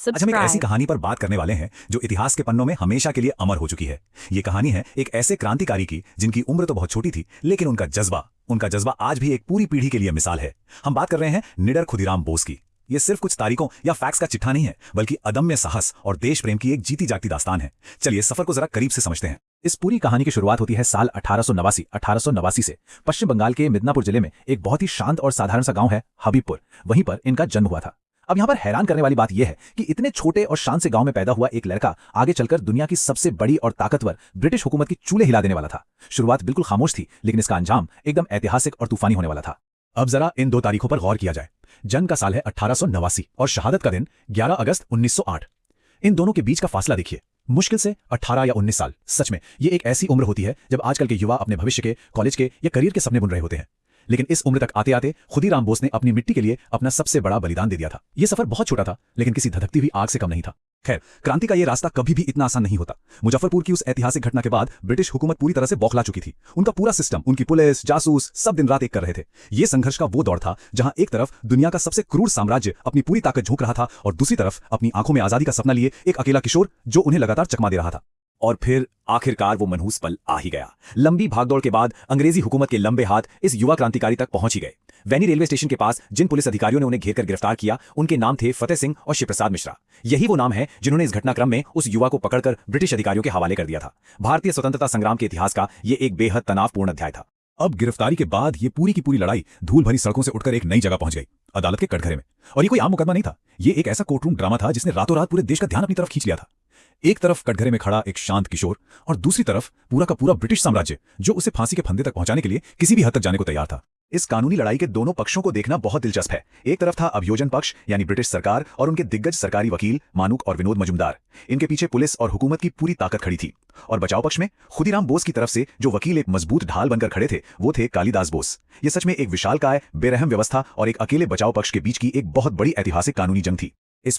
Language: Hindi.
आज हम एक ऐसी Subscribe. कहानी पर बात करने वाले हैं जो इतिहास के पन्नों में हमेशा के लिए अमर हो चुकी है। ये कहानी है एक ऐसे क्रांतिकारी की जिनकी उम्र तो बहुत छोटी थी, लेकिन उनका जज्बा आज भी एक पूरी पीढ़ी के लिए मिसाल है। हम बात कर रहे हैं निडर खुदीराम बोस की। ये सिर्फ कुछ तारीखों या फैक्ट्स का चिट्ठा नहीं है, बल्कि अदम्य साहस और देश प्रेम की एक जीती जागती दास्तान है। चलिए सफर को जरा करीब से समझते हैं। इस पूरी कहानी की शुरुआत होती है साल 1889 से। पश्चिम बंगाल के मिदनापुर जिले में एक बहुत ही शांत और साधारण सा गांव है हबीबपुर। वहीं पर इनका जन्म हुआ था। अब यहाँ पर हैरान करने वाली बात यह है कि इतने छोटे और शांत से गांव में पैदा हुआ एक लड़का आगे चलकर दुनिया की सबसे बड़ी और ताकतवर ब्रिटिश हुकूमत की चूल्हे हिला देने वाला था। शुरुआत बिल्कुल खामोश थी, लेकिन इसका अंजाम एकदम ऐतिहासिक और तूफानी होने वाला था। अब जरा इन दो तारीखों पर गौर किया जाए। जन्म का साल है 1889 और शहादत का दिन 11 अगस्त 1908। इन दोनों के बीच का फासला देखिए, मुश्किल से 18 या 19 साल। सच में ये एक ऐसी उम्र होती है जब आजकल के युवा अपने भविष्य के, कॉलेज के या करियर के सपने बुन रहे होते हैं। लेकिन इस उम्र तक आते आते खुदीराम बोस ने अपनी मिट्टी के लिए अपना सबसे बड़ा बलिदान दे दिया था। यह सफर बहुत छोटा था, लेकिन किसी धधकती हुई आग से कम नहीं था। खैर, क्रांति का यह रास्ता कभी भी इतना आसान नहीं होता। मुजफ्फरपुर की उस ऐतिहासिक घटना के बाद ब्रिटिश हुकूमत पूरी तरह से बौखला चुकी थी। उनका पूरा सिस्टम, उनकी पुलिस, जासूस सब दिन रात एक कर रहे थे। ये संघर्ष का वो दौर था जहां एक तरफ दुनिया का सबसे क्रूर साम्राज्य अपनी पूरी ताकत झोंक रहा था और दूसरी तरफ अपनी आंखों में आजादी का सपना लिए एक अकेला किशोर जो उन्हें लगातार चकमा दे रहा था। और फिर आखिरकार वो मनहूस पल आ ही गया। लंबी भागदौड़ के बाद अंग्रेजी हुकूमत के लंबे हाथ इस युवा क्रांतिकारी तक पहुंच ही गए। वैनी रेलवे स्टेशन के पास जिन पुलिस अधिकारियों ने उन्हें घेरकर गिरफ्तार किया, उनके नाम थे फतेह सिंह और शिवप्रसाद मिश्रा। यही वो नाम है जिन्होंने इस घटनाक्रम में उस युवा को पकड़कर ब्रिटिश अधिकारियों के हवाले कर दिया था। भारतीय स्वतंत्रता संग्राम के इतिहास का ये एक बेहद तनावपूर्ण अध्याय था। अब गिरफ्तारी के बाद ये पूरी की पूरी लड़ाई धूल भरी सड़कों से उठकर एक नई जगह पहुंच गई, अदालत के कटघरे में। और ये कोई आम मुकदमा नहीं था, ये एक ऐसा कोर्टरूम ड्रामा था जिसने रातों रात पूरे देश का ध्यान अपनी तरफ खींच लिया था। एक तरफ कटघरे में खड़ा एक शांत किशोर और दूसरी तरफ पूरा का पूरा ब्रिटिश साम्राज्य जो उसे फांसी के फंदे तक पहुंचाने के लिए किसी भी हद तक जाने को तैयार था। इस कानूनी लड़ाई के दोनों पक्षों को देखना बहुत दिलचस्प है। एक तरफ था अभियोजन पक्ष यानी ब्रिटिश सरकार और उनके दिग्गज सरकारी वकील मानूक और विनोद मजुमदार। इनके पीछे पुलिस और हुकूमत की पूरी ताकत खड़ी थी। और बचाव पक्ष में खुदीराम बोस की तरफ से जो वकील एक मजबूत ढाल बनकर खड़े थे, वो थे कालिदास बोस। ये सच में एक विशालकाय, बेरहम व्यवस्था और एक अकेले बचाव पक्ष के बीच की एक बहुत बड़ी ऐतिहासिक कानूनी जंग थी। इस